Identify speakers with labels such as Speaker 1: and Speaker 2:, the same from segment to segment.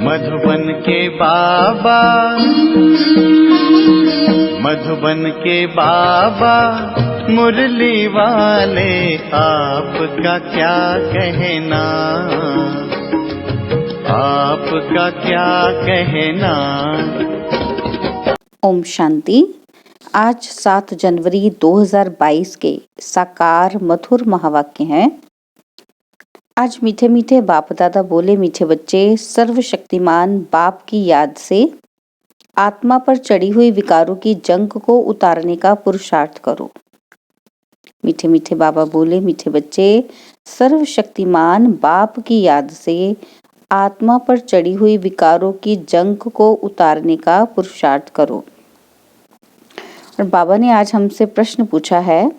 Speaker 1: मधुबन के बाबा, मधुबन के बाबा मुरली वाले, आपका क्या कहना, आपका क्या कहना।
Speaker 2: ओम शांति। आज 7 जनवरी 2022 के साकार मधुर महावाक्य हैं। आज मीठे मीठे बाप दादा बोले, मीठे बच्चे, सर्वशक्तिमान बाप की याद से आत्मा पर चढ़ी हुई विकारों की जंग को उतारने का पुरुषार्थ करो। मीठे मीठे बाबा बोले, मीठे बच्चे, सर्वशक्तिमान बाप की याद से आत्मा पर चढ़ी हुई विकारों की जंग को उतारने का पुरुषार्थ करो। और बाबा ने आज हमसे प्रश्न पूछा है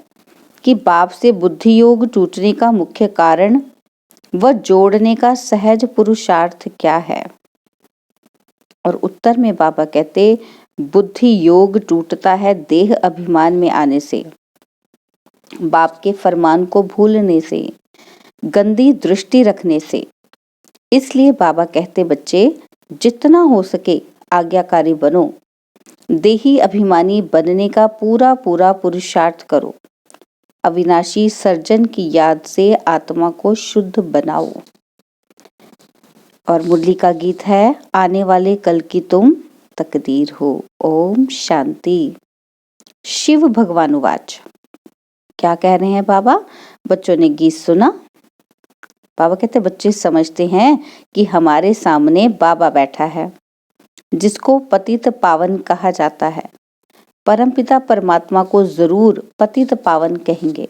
Speaker 2: कि बाप से बुद्धि योग टूटने का मुख्य कारण व जोड़ने का सहज पुरुषार्थ क्या है। और उत्तर में बाबा कहते, बुद्धि योग टूटता है देह अभिमान में आने से, बाप के फरमान को भूलने से, गंदी दृष्टि रखने से। इसलिए बाबा कहते, बच्चे जितना हो सके आज्ञाकारी बनो, देही अभिमानी बनने का पूरा पूरा पुरुषार्थ करो, अविनाशी सर्जन की याद से आत्मा को शुद्ध बनाओ। और मुरली का गीत है, आने वाले कल की तुम तकदीर हो। ओम शांति। शिव भगवान उवाच। क्या कह रहे हैं बाबा? बच्चों ने गीत सुना। बाबा कहते, बच्चे समझते हैं कि हमारे सामने बाबा बैठा है, जिसको पतित पावन कहा जाता है। परमपिता परमात्मा को जरूर पतित पावन कहेंगे।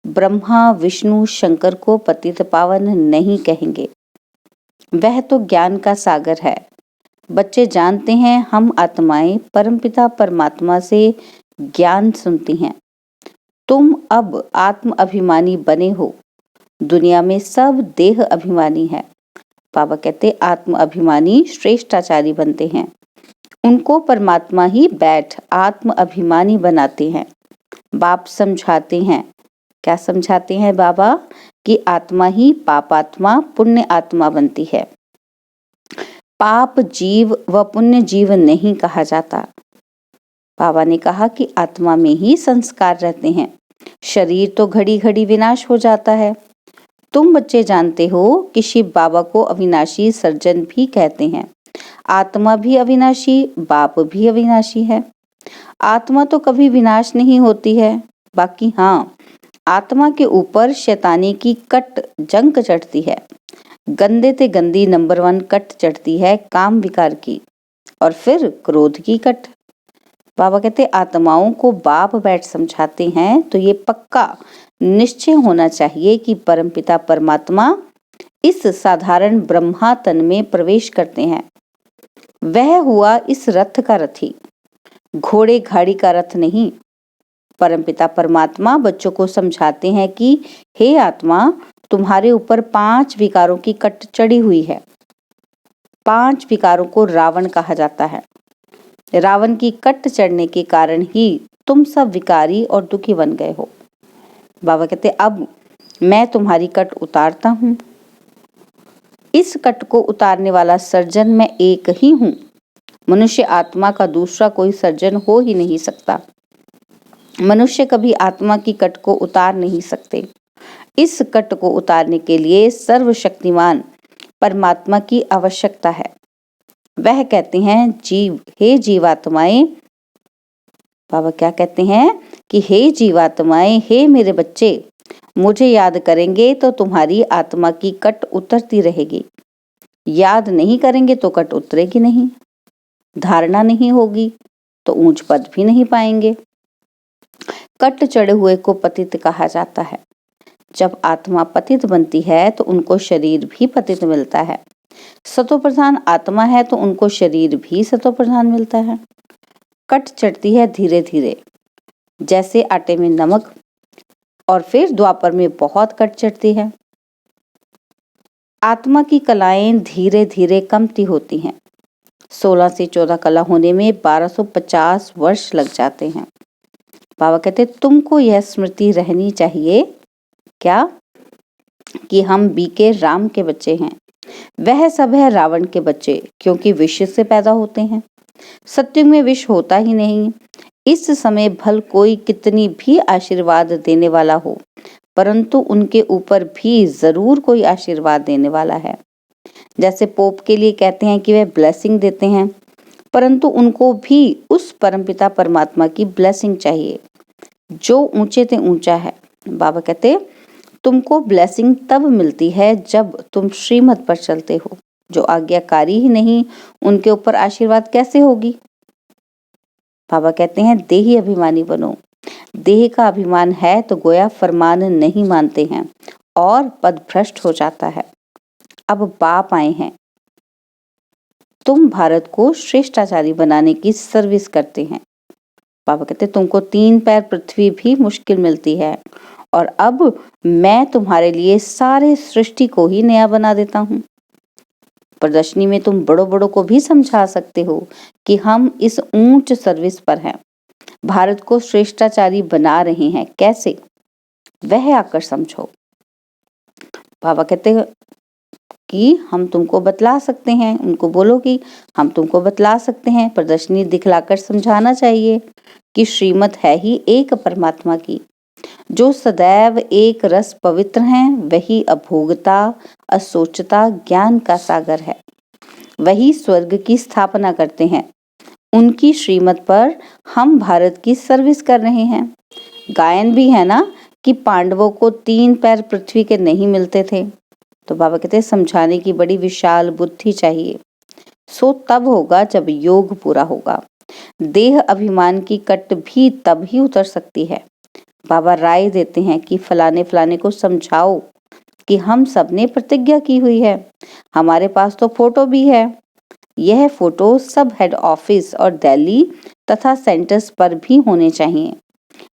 Speaker 2: ब्रह्मा विष्णु शंकर को पतित पावन नहीं कहेंगे, वह तो ज्ञान का सागर है। बच्चे जानते हैं हम आत्माएं परमपिता परमात्मा से ज्ञान सुनती हैं। तुम अब आत्म अभिमानी बने हो, दुनिया में सब देह अभिमानी है। बाबा कहते, आत्म अभिमानी श्रेष्ठाचारी बनते हैं, उनको परमात्मा ही बैठ आत्म अभिमानी बनाते हैं। बाप समझाते हैं, क्या समझाते हैं बाबा? कि आत्मा ही पापात्मा पुण्य आत्मा बनती है। पाप जीव व पुण्य जीव नहीं कहा जाता। बाबा ने कहा कि आत्मा में ही संस्कार रहते हैं, शरीर तो घड़ी घड़ी विनाश हो जाता है। तुम बच्चे जानते हो कि शिव बाबा को अविनाशी सर्जन भी कहते हैं। आत्मा भी अविनाशी, बाप भी अविनाशी है। आत्मा तो कभी विनाश नहीं होती है, बाकी हाँ, आत्मा के ऊपर शैतानी की कट जंग चढ़ती है। गंदे ते गंदी नंबर 1 कट चढ़ती है काम विकार की, और फिर क्रोध की कट। बाबा कहते, आत्माओं को बाप बैठ समझाते हैं तो ये पक्का निश्चय होना चाहिए कि परमपिता परमात्मा इस साधारण ब्रह्मा तन में प्रवेश करते हैं। वह हुआ इस रथ का रथी, घोड़े गाड़ी का रथ नहीं। परमपिता परमात्मा बच्चों को समझाते हैं कि हे आत्मा, तुम्हारे ऊपर 5 विकारों की कट चढ़ी हुई है। 5 विकारों को रावण कहा जाता है। रावण की कट चढ़ने के कारण ही तुम सब विकारी और दुखी बन गए हो। बाबा कहते, अब मैं तुम्हारी कट उतारता हूँ। इस कट को उतारने वाला सर्जन मैं एक ही हूँ। मनुष्य आत्मा का दूसरा कोई सर्जन हो ही नहीं सकता। मनुष्य कभी आत्मा की कट को उतार नहीं सकते। इस कट को उतारने के लिए सर्वशक्तिमान परमात्मा की आवश्यकता है। वह कहते हैं, जीव, हे जीवात्माएं। बाबा क्या कहते हैं कि हे जीवात्माएं, हे मेरे बच्चे, मुझे याद करेंगे तो तुम्हारी आत्मा की कट उतरती रहेगी। याद नहीं करेंगे तो कट उतरेगी नहीं। धारणा नहीं होगी तो ऊंच पद भी नहीं पाएंगे। कट चढ़े हुए को पतित कहा जाता है। जब आत्मा पतित बनती है तो उनको शरीर भी पतित मिलता है। सतोप्रधान आत्मा है तो उनको शरीर भी सतोप्रधान मिलता है। कट चढ़ती है धीरे धीरे, जैसे आटे में नमक, और फिर द्वापर में बहुत कट चढ़ती है। आत्मा की कलाएं धीरे धीरे कमती होती हैं। 16 से 14 कला होने में 1250 वर्ष लग जाते हैं। बाबा कहते, तुमको यह स्मृति रहनी चाहिए क्या कि हम बीके राम के बच्चे हैं। वह सब है रावण के बच्चे, क्योंकि विष से पैदा होते हैं। सत्युग में विष होता ही नहीं। इस समय भल कोई कितनी भी आशीर्वाद देने वाला हो, परंतु उनके ऊपर भी जरूर कोई आशीर्वाद देने वाला है। जैसे पोप के लिए कहते हैं कि वह ब्लेसिंग देते हैं, परंतु उनको भी उस परमपिता परमात्मा की ब्लेसिंग चाहिए जो ऊंचे से ऊंचा है। बाबा कहते तुमको ब्लेसिंग तब मिलती है जब तुम श्रीमत पर चलते हो। जो आज्ञाकारी ही नहीं, उनके ऊपर आशीर्वाद कैसे होगी। बाबा कहते हैं देही अभिमानी बनो। देह का अभिमान है तो गोया फरमान नहीं मानते हैं और पद भ्रष्ट हो जाता है। अब बाप आए हैं, तुम भारत को श्रेष्ठाचारी बनाने की सर्विस करते हैं। बाबा कहते तुमको 3 पैर पृथ्वी भी मुश्किल मिलती है और अब मैं तुम्हारे लिए सारे सृष्टि को ही नया बना देता हूँ। प्रदर्शनी में तुम बड़ों बड़ों को भी समझा सकते हो कि हम इस ऊंच सर्विस पर हैं, भारत को श्रेष्ठाचारी बना रहे हैं। कैसे, वह आकर समझो। बाबा कहते हैं कि हम तुमको बतला सकते हैं। उनको बोलो कि हम तुमको बतला सकते हैं। प्रदर्शनी दिखलाकर समझाना चाहिए कि श्रीमत है ही एक परमात्मा की। जो सदैव एक रस पवित्र हैं, वही अभोगता असोचता ज्ञान का सागर है। वही स्वर्ग की स्थापना करते हैं। उनकी श्रीमत पर हम भारत की सर्विस कर रहे हैं। गायन भी है ना कि पांडवों को 3 पैर पृथ्वी के नहीं मिलते थे। तो बाबा कहते हैं समझाने की बड़ी विशाल बुद्धि चाहिए। सो तब होगा जब योग पूरा होगा। देह अभिमान की कट भी तब ही उतर सकती है। बाबा राय देते हैं कि फलाने फलाने को समझाओ कि हम सब ने प्रतिज्ञा की हुई है। हमारे पास तो फोटो भी है। यह फोटो सब हेड ऑफिस और दिल्ली तथा सेंटर्स पर भी होने चाहिए।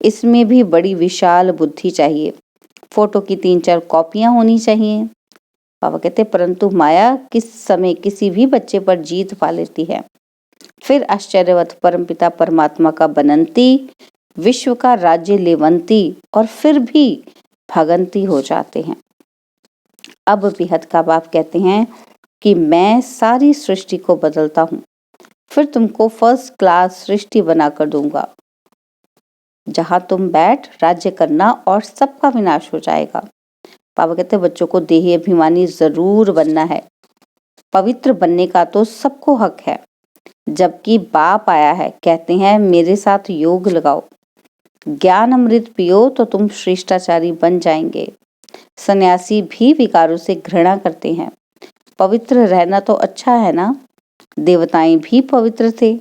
Speaker 2: इसमें भी बड़ी विशाल बुद्धि चाहिए। फोटो की 3-4 कॉपियां होनी चाहिए। बाबा कहते परंतु माया किस समय किसी भी बच्चे पर जीत पा लेती है। फिर आश्चर्यवत परमपिता परमात्मा का बनंती, विश्व का राज्य लेवंती और फिर भी भगंती हो जाते हैं। अब बेहद का बाप कहते हैं कि मैं सारी सृष्टि को बदलता हूँ, फिर तुमको फर्स्ट क्लास सृष्टि बनाकर दूंगा, जहां तुम बैठ राज्य करना और सबका विनाश हो जाएगा। बाबा कहते बच्चों को देही अभिमानी जरूर बनना है। पवित्र बनने का तो सबको हक है। जबकि बाप आया है, कहते हैं मेरे साथ योग लगाओ, ज्ञान अमृत पियो तो तुम श्रेष्ठाचारी बन जाएंगे। सन्यासी भी विकारों से घृणा करते हैं। पवित्र रहना तो अच्छा है ना। देवताएं भी पवित्र थे।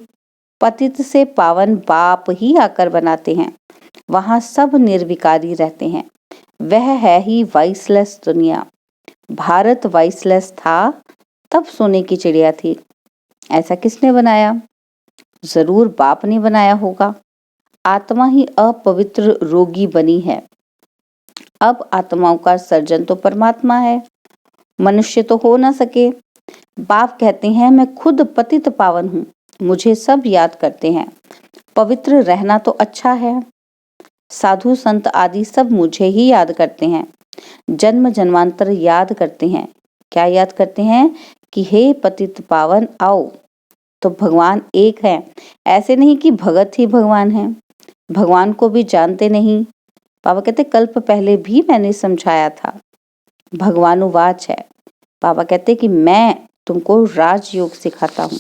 Speaker 2: पतित से पावन बाप ही आकर बनाते हैं। वहां सब निर्विकारी रहते हैं। वह है ही वाइसलेस दुनिया। भारत वाइसलेस था तब सोने की चिड़िया थी। ऐसा किसने बनाया? जरूर बाप ने बनाया होगा। आत्मा ही अपवित्र रोगी बनी है। अब आत्माओं का सर्जन तो परमात्मा है, मनुष्य तो हो ना सके। बाप कहते हैं मैं खुद पतित पावन हूँ, मुझे सब याद करते हैं। पवित्र रहना तो अच्छा है। साधु संत आदि सब मुझे ही याद करते हैं। जन्म जन्मांतर याद करते हैं। क्या याद करते हैं कि हे पतित पावन आओ। तो भगवान एक है। ऐसे नहीं कि भगत ही भगवान है, भगवान को भी जानते नहीं। बाबा कहते कल्प पहले भी मैंने समझाया था। भगवानुवाच है। बाबा कहते कि मैं तुमको राजयोग सिखाता हूँ।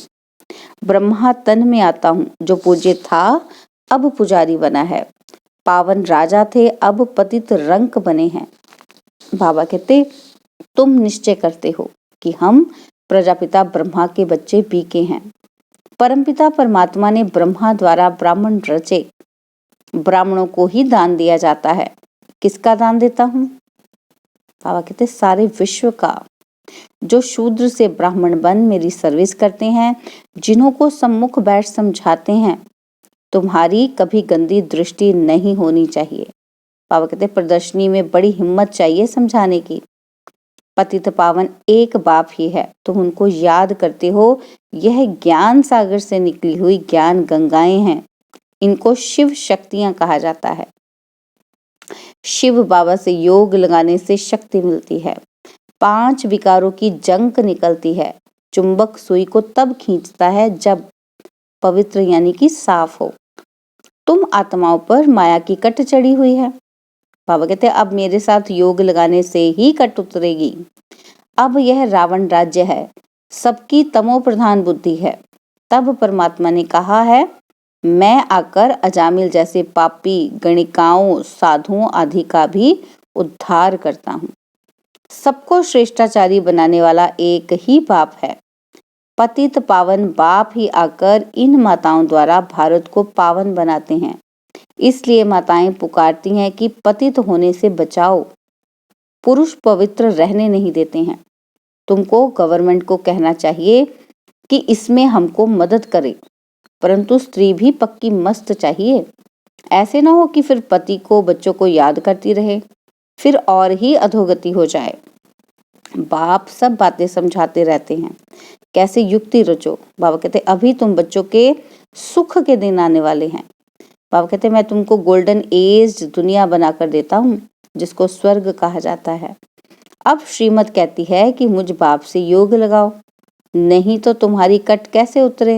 Speaker 2: ब्रह्मा तन में आता हूँ, जो पूज्य था अब पुजारी बना है। पावन राजा थे अब पतित रंक बने हैं। बाबा कहते तुम निश्चय करते हो कि हम प्रजापिता ब्रह्मा के बच्चे बीके हैं। परमपिता परमात्मा ने ब्रह्मा द्वारा ब्राह्मण रचे। ब्राह्मणों को ही दान दिया जाता है। किसका दान देता हूँ? बाबा कहते सारे विश्व का। जो शूद्र से ब्राह्मण बन मेरी सर्विस करते हैं, जिन्हों को सम्मुख बैठ समझाते हैं, तुम्हारी कभी गंदी दृष्टि नहीं होनी चाहिए। बाबा कहते प्रदर्शनी में बड़ी हिम्मत चाहिए समझाने की। पतित पावन एक बाप ही है, तुम उनको याद करते हो। यह ज्ञान सागर से निकली हुई ज्ञान गंगाएं हैं। इनको शिव शक्तियां कहा जाता है। शिव बाबा से योग लगाने से शक्ति मिलती है। 5 विकारों की जंक निकलती है। चुंबक सुई को तब खींचता है जब पवित्र यानी कि साफ हो। तुम आत्माओं पर माया की कट चढ़ी हुई है। बाबा कहते हैं अब मेरे साथ योग लगाने से ही कट उतरेगी। अब यह रावण राज्य है, सबकी तमो प्रधान बुद्धि है। तब परमात्मा ने कहा है, मैं आकर अजामिल जैसे पापी गणिकाओं साधुओं आदि का भी उद्धार करता हूँ। सबको श्रेष्ठाचारी बनाने वाला एक ही बाप है। पतित पावन बाप ही आकर इन माताओं द्वारा भारत को पावन बनाते हैं। इसलिए माताएं पुकारती हैं कि पतित होने से बचाओ। पुरुष पवित्र रहने नहीं देते हैं। तुमको गवर्नमेंट को कहना चाहिए कि इसमें हमको मदद करे, परंतु स्त्री भी पक्की मस्त चाहिए। ऐसे ना हो कि फिर पति को बच्चों को याद करती रहे, फिर और ही अधोगति हो जाए। बाप सब बातें समझाते रहते हैं, कैसे युक्ति रचो। बाबा कहते अभी तुम बच्चों के सुख के दिन आने वाले हैं। बाबा कहते मैं तुमको गोल्डन एज दुनिया बनाकर देता हूँ, जिसको स्वर्ग कहा जाता है। अब श्रीमत कहती है कि मुझ बाप से योग लगाओ, नहीं तो तुम्हारी कट कैसे उतरे।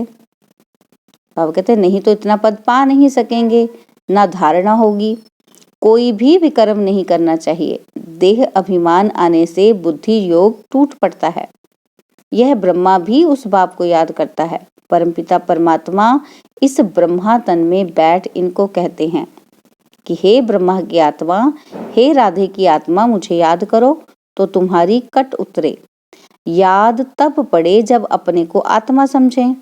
Speaker 2: बाबा कहते नहीं तो इतना पद पा नहीं सकेंगे, ना धारणा होगी। कोई भी विकर्म नहीं करना चाहिए। देह अभिमान आने से बुद्धि योग टूट पड़ता है। यह ब्रह्मा भी उस बाप को याद करता है। परमपिता परमात्मा इस ब्रह्मा तन में बैठ इनको कहते हैं कि हे ब्रह्मा की आत्मा, हे राधे की आत्मा, मुझे याद करो तो तुम्हारी कट उतरे। याद तब पड़े जब अपने को आत्मा समझें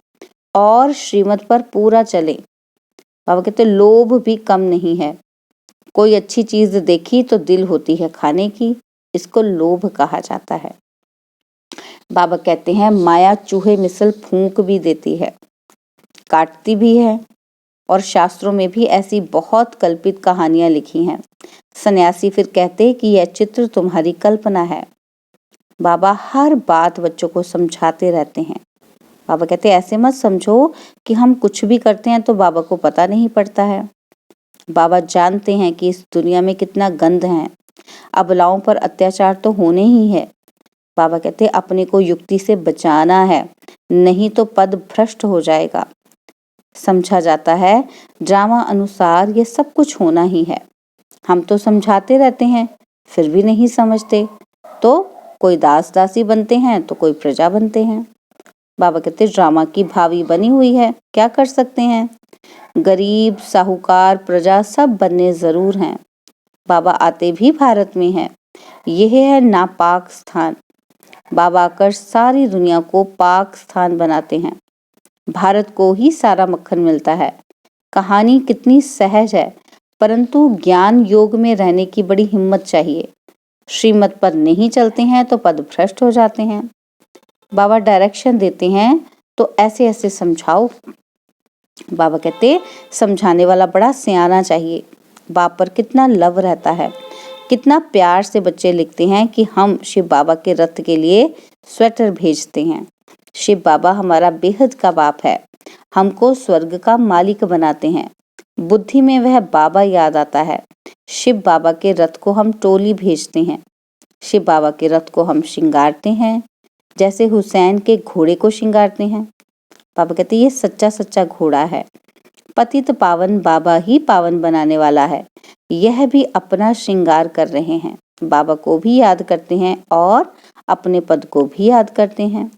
Speaker 2: और श्रीमत पर पूरा चले। बाबा कहते लोभ भी कम नहीं है। कोई अच्छी चीज देखी तो दिल होती है खाने की, इसको लोभ कहा जाता है। बाबा कहते हैं माया चूहे मिसल फूंक भी देती है, काटती भी है, और शास्त्रों में भी ऐसी बहुत कल्पित कहानियां लिखी हैं। सन्यासी फिर कहते कि यह चित्र तुम्हारी कल्पना है। बाबा हर बात बच्चों को समझाते रहते हैं। बाबा कहते ऐसे मत समझो कि हम कुछ भी करते हैं तो बाबा को पता नहीं पड़ता है। बाबा जानते हैं कि इस दुनिया में कितना गंध है, अबलाओं पर अत्याचार तो होने ही है। बाबा कहते अपने को युक्ति से बचाना है, नहीं तो पद भ्रष्ट हो जाएगा। समझा जाता है ड्रामा अनुसार ये सब कुछ होना ही है। हम तो समझाते रहते हैं, फिर भी नहीं समझते, तो कोई दास दासी बनते हैं तो कोई प्रजा बनते हैं। बाबा कहते ड्रामा की भावी बनी हुई है, क्या कर सकते हैं। गरीब साहूकार प्रजा सब बनने जरूर हैं। बाबा आते भी भारत में हैं। यह है नापाक स्थान। बाबा आकर सारी दुनिया को पाक स्थान बनाते हैं। भारत को ही सारा मक्खन मिलता है। कहानी कितनी सहज है, परंतु ज्ञान योग में रहने की बड़ी हिम्मत चाहिए। श्रीमत पर नहीं चलते हैं तो पद भ्रष्ट हो जाते हैं। बाबा डायरेक्शन देते हैं तो ऐसे ऐसे समझाओ। बाबा कहते समझाने वाला बड़ा सियाना चाहिए। बाप पर कितना लव रहता है, कितना प्यार से बच्चे लिखते हैं कि हम शिव बाबा के रथ के लिए स्वेटर भेजते हैं। शिव बाबा हमारा बेहद का बाप है, हमको स्वर्ग का मालिक बनाते हैं। बुद्धि में वह बाबा याद आता है। शिव बाबा के रथ को हम टोली भेजते हैं। शिव बाबा के रथ को हम श्रृंगारते हैं, जैसे हुसैन के घोड़े को श्रृंगारते हैं। बाबा कहते ये सच्चा सच्चा घोड़ा है। पतित पावन बाबा ही पावन बनाने वाला है। यह भी अपना श्रृंगार कर रहे हैं, बाबा को भी याद करते हैं और अपने पद को भी याद करते हैं।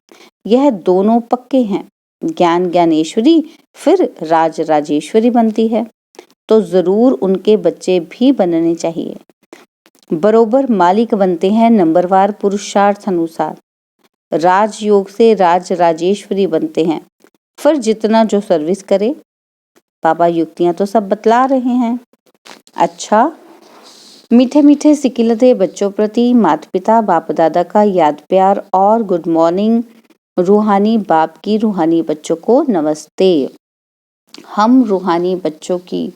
Speaker 2: यह दोनों पक्के हैं। ज्ञान ज्ञानेश्वरी फिर राज राजेश्वरी बनती है, तो जरूर उनके बच्चे भी बनने चाहिए। बरोबर मालिक बनते हैं नंबरवार पुरुषार्थ अनुसार। राजयोग से राज राजेश्वरी बनते हैं, फिर जितना जो सर्विस करे। बाबा युक्तियां तो सब बतला रहे हैं। अच्छा, मीठे मीठे सिकिलते बच्चों प्रति माता पिता बाप दादा का याद प्यार और गुड मॉर्निंग। रूहानी बाप की रूहानी बच्चों को नमस्ते। हम रूहानी बच्चों की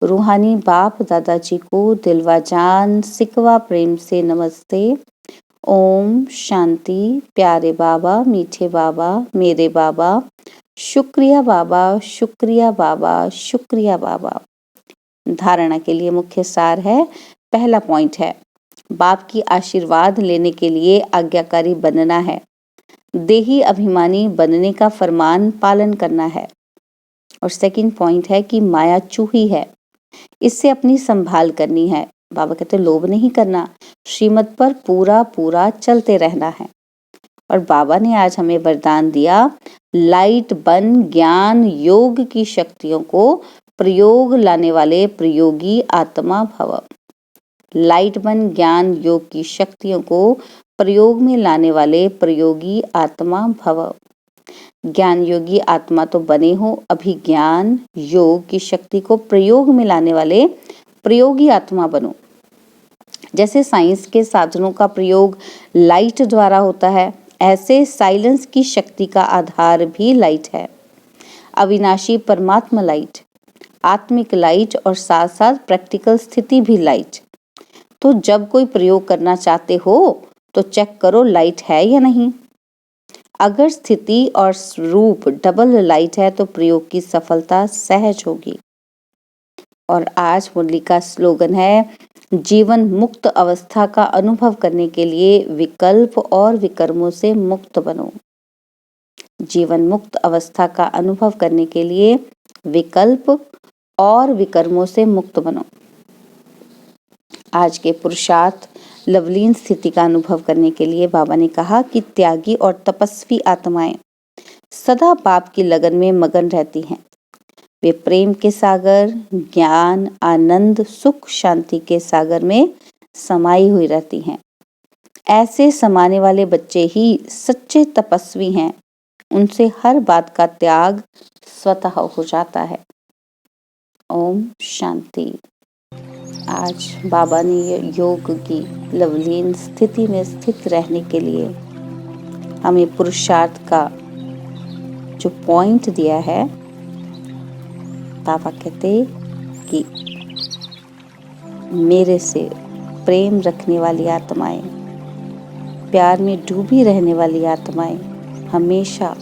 Speaker 2: रूहानी बाप दादाजी को दिलवा जान सिकवा प्रेम से नमस्ते। ओम शांति। प्यारे बाबा, मीठे बाबा, मेरे बाबा, शुक्रिया बाबा, शुक्रिया बाबा, शुक्रिया बाबा। धारणा के लिए मुख्य सार है। पहला पॉइंट है बाप की आशीर्वाद लेने के लिए आज्ञाकारी बनना है। देही अभिमानी बनने का फरमान पालन करना है। और सेकंड पॉइंट है कि माया चूही है, इससे अपनी संभाल करनी है। बाबा कहते लोभ नहीं करना, श्रीमत पर पूरा पूरा चलते रहना है। और बाबा ने आज हमें वरदान दिया, लाइट बन ज्ञान योग की शक्तियों को प्रयोग लाने वाले प्रयोगी आत्मा भव। लाइट बन ज्ञान योग की शक्तियों को प्रयोग में लाने वाले प्रयोगी आत्मा भव। ज्ञान योगी आत्मा तो बने हो, अभी ज्ञान योग की शक्ति को प्रयोग में लाने वाले प्रयोगी आत्मा बनो। जैसे साइंस के साधनों का प्रयोग लाइट द्वारा होता है, ऐसे साइलेंस की शक्ति का आधार भी लाइट है। अविनाशी परमात्मा लाइट, आत्मिक लाइट और साथ साथ प्रैक्टिकल स्थिति भी लाइट। तो जब कोई प्रयोग करना चाहते हो तो चेक करो लाइट है या नहीं। अगर स्थिति और रूप डबल लाइट है तो प्रयोग की सफलता सहज होगी। और आज मुरली का स्लोगन है, जीवन मुक्त अवस्था का अनुभव करने के लिए विकल्प और विकर्मों से मुक्त बनो। जीवन मुक्त अवस्था का अनुभव करने के लिए विकल्प और विकर्मों से मुक्त बनो। आज के पुरुषार्थ लवलीन स्थिति का अनुभव करने के लिए बाबा ने कहा कि त्यागी और तपस्वी आत्माएं सदा बाप की लगन में मगन रहती हैं। वे प्रेम के सागर, ज्ञान, आनंद, सुख, शांति के सागर में समाई हुई रहती हैं। ऐसे समाने वाले बच्चे ही सच्चे तपस्वी हैं। उनसे हर बात का त्याग स्वतः हो जाता है। ओम शांति। आज बाबा ने योग की लवलीन स्थिति में स्थित रहने के लिए हमें पुरुषार्थ का जो पॉइंट दिया है, बाबा कहते कि मेरे से प्रेम रखने वाली आत्माएं, प्यार में डूबी रहने वाली आत्माएं हमेशा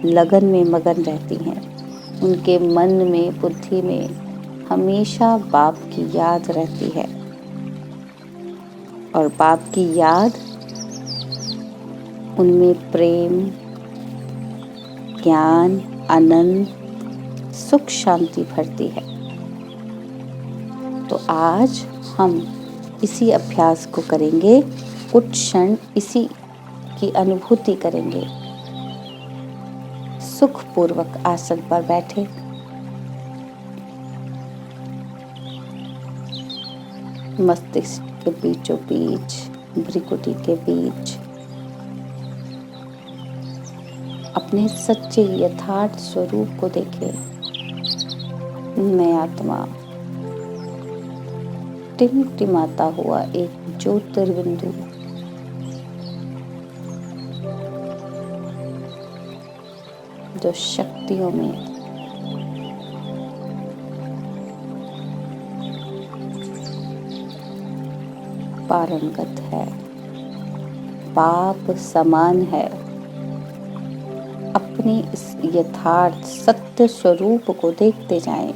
Speaker 2: लगन में मगन रहती हैं। उनके मन में, बुद्धि में हमेशा बाप की याद रहती है। और बाप की याद उनमें प्रेम, ज्ञान, आनंद, सुख, शांति भरती है। तो आज हम इसी अभ्यास को करेंगे, कुछ क्षण इसी की अनुभूति करेंगे। सुखपूर्वक आसन पर बैठे, मस्तिष्क के बीचों बीच, भ्रिकुटी के बीच अपने सच्चे यथार्थ स्वरूप को देखें। मैं आत्मा टिमटिमाता हुआ एक ज्योतिर्बिंदु, जो शक्तियों में पारंगत है, बाप समान है। अपने इस यथार्थ सत्य स्वरूप को देखते जाएं।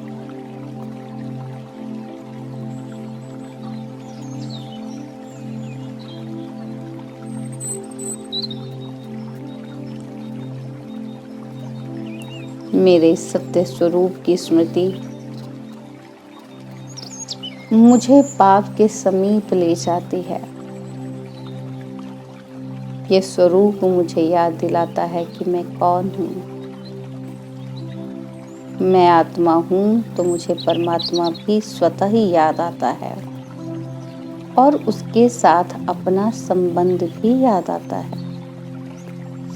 Speaker 2: मेरे सत्य स्वरूप की स्मृति मुझे बाप के समीप ले जाती है। ये स्वरूप मुझे याद दिलाता है कि मैं कौन हूँ। मैं आत्मा हूँ तो मुझे परमात्मा भी स्वतः ही याद आता है और उसके साथ अपना संबंध भी याद आता है।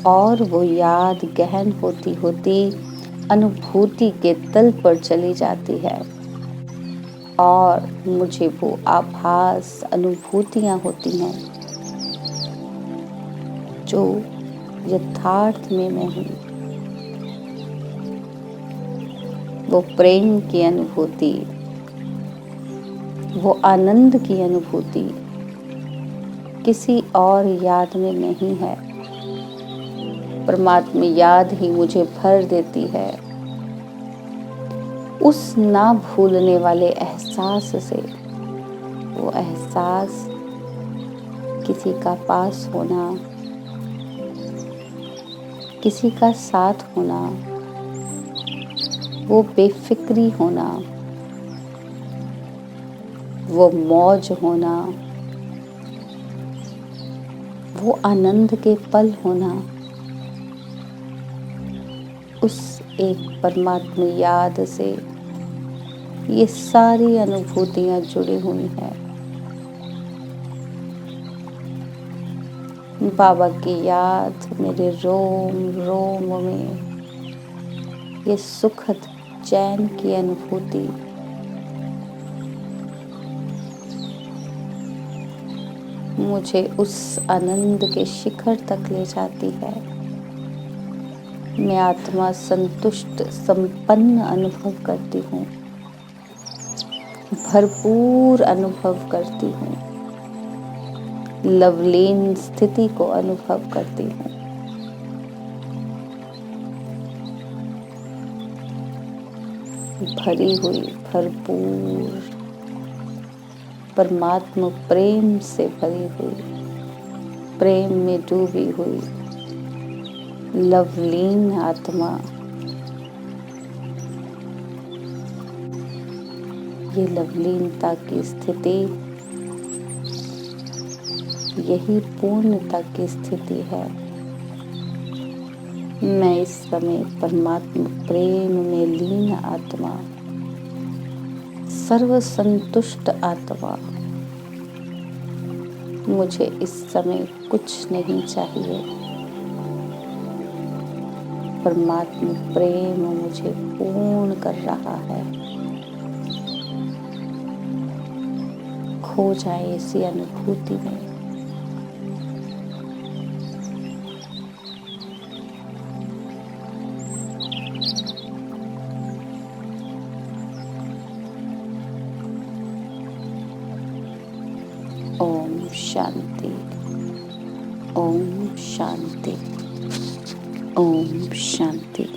Speaker 2: और वो याद गहन होती होती अनुभूति के तल पर चली जाती है और मुझे वो आभास अनुभूतियाँ होती हैं जो यथार्थ में मैं हूँ। वो प्रेम की अनुभूति, वो आनंद की अनुभूति किसी और याद में नहीं है। परमात्मा याद ही मुझे भर देती है उस ना भूलने वाले एहसास से। वो एहसास किसी का पास होना, किसी का साथ होना, वो बेफिक्री होना, वो मौज होना, वो आनंद के पल होना, उस एक परमात्मा याद से ये सारी अनुभूतियां जुड़ी हुई हैं। बाबा की याद मेरे रोम रोम में, ये सुखद चैन की अनुभूति मुझे उस आनंद के शिखर तक ले जाती है। मैं आत्मा संतुष्ट संपन्न अनुभव करती हूँ, भरपूर अनुभव करती हूँ, लवलीन स्थिति को अनुभव करती हूँ। भरी हुई भरपूर परमात्मा प्रेम से भरी हुई, प्रेम में डूबी हुई लवलीन आत्मा, ये लवलीनता की स्थिति, यही पूर्णता की स्थिति है। मैं इस समय परमात्मा प्रेम में लीन आत्मा, सर्व संतुष्ट आत्मा, मुझे इस समय कुछ नहीं चाहिए। परमात्मा प्रेम मुझे पूर्ण कर रहा है। खो जाए इसी अनुभूति में। ओम शांति, ओम शांति, ओम शांति।